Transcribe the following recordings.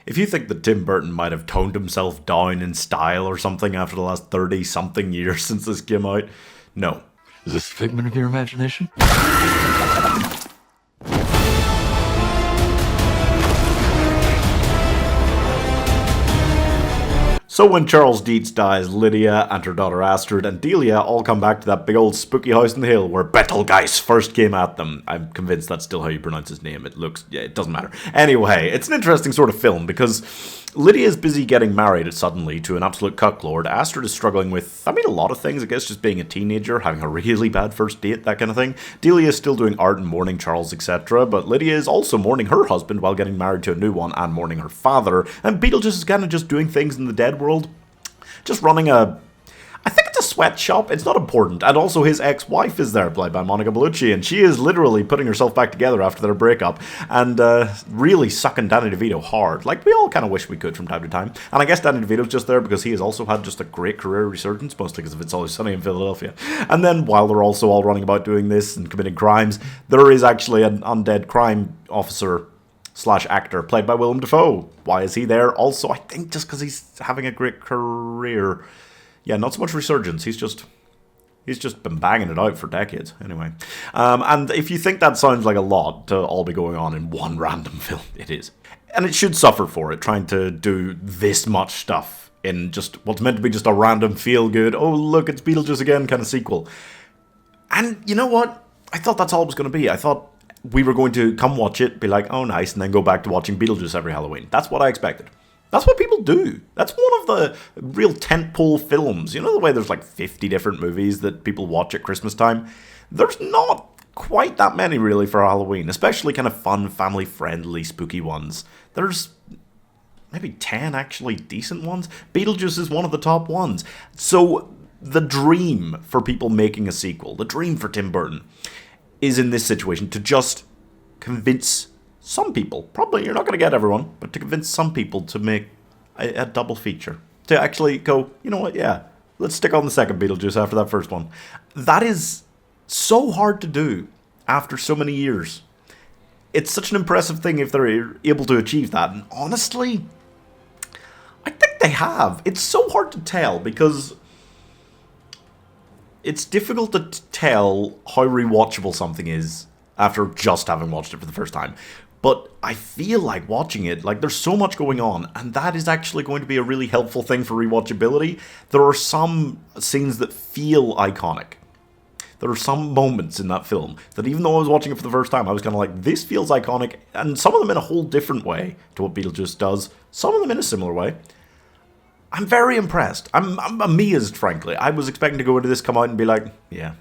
If you think that Tim Burton might have toned himself down in style or something after the last 30-something years since this came out, no. Is this a figment of your imagination? So when Charles Dietz dies, Lydia and her daughter Astrid and Delia all come back to that big old spooky house in the hill where Betelgeuse first came at them. I'm convinced that's still how you pronounce his name. It doesn't matter. Anyway, it's an interesting sort of film because Lydia is busy getting married suddenly to an absolute cucklord. Astrid is struggling with, a lot of things, I guess, just being a teenager, having a really bad first date, that kind of thing. Delia is still doing art and mourning Charles, etc., but Lydia is also mourning her husband while getting married to a new one and mourning her father, and Beetlejuice is kind of just doing things in the dead world. Just running I think it's a sweatshop, it's not important, and also his ex-wife is there, played by Monica Bellucci, and she is literally putting herself back together after their breakup, and really sucking Danny DeVito hard, like we all kind of wish we could from time to time, and I guess Danny DeVito's just there because he has also had just a great career resurgence, mostly because of It's Always Sunny in Philadelphia, and then while they're also all running about doing this and committing crimes, there is actually an undead crime officer / actor played by Willem Dafoe. Why is he there? Also, I think just because he's having a great career. Yeah, not so much resurgence. He's just been banging it out for decades. Anyway, and if you think that sounds like a lot to all be going on in one random film, it is, and it should suffer for it, trying to do this much stuff in just what's meant to be just a random feel-good, oh look, it's Beetlejuice again kind of sequel. And you know what? I thought that's all it was going to be. I thought we were going to come watch it, be like, oh nice, and then go back to watching Beetlejuice every Halloween. That's what I expected. That's what people do. That's one of the real tentpole films. You know the way there's like 50 different movies that people watch at Christmas time? There's not quite that many really for Halloween, especially kind of fun, family-friendly, spooky ones. There's maybe 10 actually decent ones. Beetlejuice is one of the top ones. So the dream for people making a sequel, the dream for Tim Burton, is in this situation to just convince some people, probably you're not going to get everyone, but to convince some people to make a double feature. To actually go, you know what, yeah, let's stick on the second Beetlejuice after that first one. That is so hard to do after so many years. It's such an impressive thing if they're able to achieve that, and honestly, I think they have. It's so hard to tell because it's difficult to tell how rewatchable something is after just having watched it for the first time. But I feel like watching it, like there's so much going on, and that is actually going to be a really helpful thing for rewatchability. There are some scenes that feel iconic. There are some moments in that film that even though I was watching it for the first time, I was kind of like, this feels iconic, and some of them in a whole different way to what Beetlejuice does, some of them in a similar way. I'm very impressed. I'm amazed, frankly. I was expecting to go into this, come out and be like, yeah,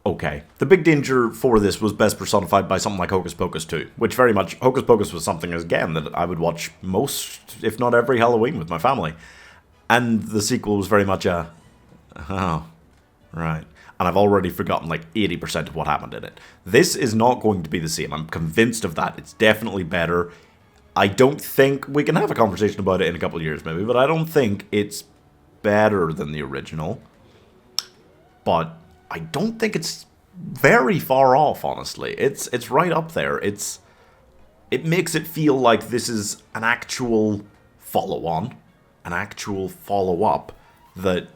okay. The big danger for this was best personified by something like Hocus Pocus 2, which very much, Hocus Pocus was something, again, that I would watch most, if not every Halloween with my family. And the sequel was very much a, oh, right. And I've already forgotten like 80% of what happened in it. This is not going to be the same. I'm convinced of that. It's definitely better. I don't think, we can have a conversation about it in a couple of years maybe, but I don't think it's better than the original. But I don't think it's very far off, honestly. It's right up there. It makes it feel like this is an actual follow-on, an actual follow-up that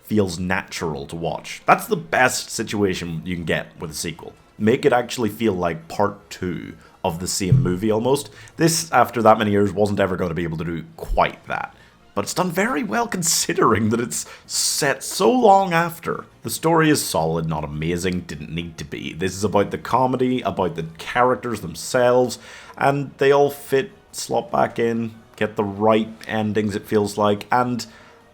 feels natural to watch. That's the best situation you can get with a sequel. Make it actually feel like part 2 of the same movie almost. This, after that many years, wasn't ever going to be able to do quite that. But it's done very well considering that it's set so long after. The story is solid, not amazing, didn't need to be. This is about the comedy, about the characters themselves, and they all fit, slot back in, get the right endings it feels like, and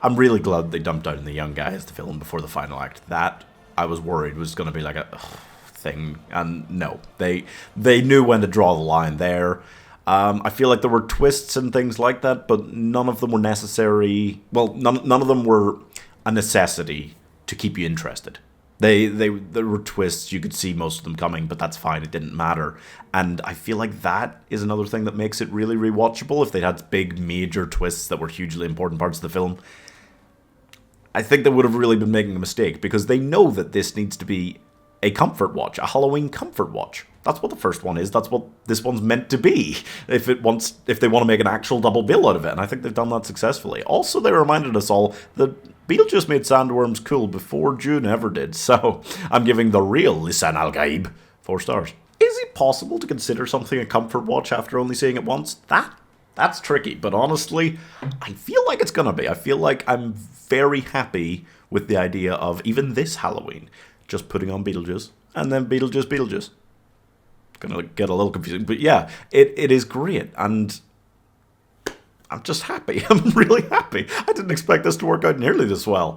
I'm really glad they dumped out the young guy as the villain before the final act. That, I was worried, was going to be like a thing, and no. They knew when to draw the line there. I feel like there were twists and things like that, but none of them were necessary. Well, none of them were a necessity to keep you interested. There were twists, you could see most of them coming, but that's fine, it didn't matter. And I feel like that is another thing that makes it really rewatchable. If they'd had big, major twists that were hugely important parts of the film, I think they would have really been making a mistake, because they know that this needs to be a comfort watch, a Halloween comfort watch. That's what the first one is. That's what this one's meant to be. If they want to make an actual double bill out of it, and I think they've done that successfully. Also, they reminded us all that Beetlejuice made sandworms cool before June ever did. So I'm giving the real Lisan Al Gaib 4 stars. Is it possible to consider something a comfort watch after only seeing it once? That's tricky, but honestly, I feel like it's gonna be. I feel like I'm very happy with the idea of even this Halloween just putting on Beetlejuice and then Beetlejuice. Gonna get a little confusing, but yeah, it is great, and I'm just happy. I'm really happy. I didn't expect this to work out nearly this well.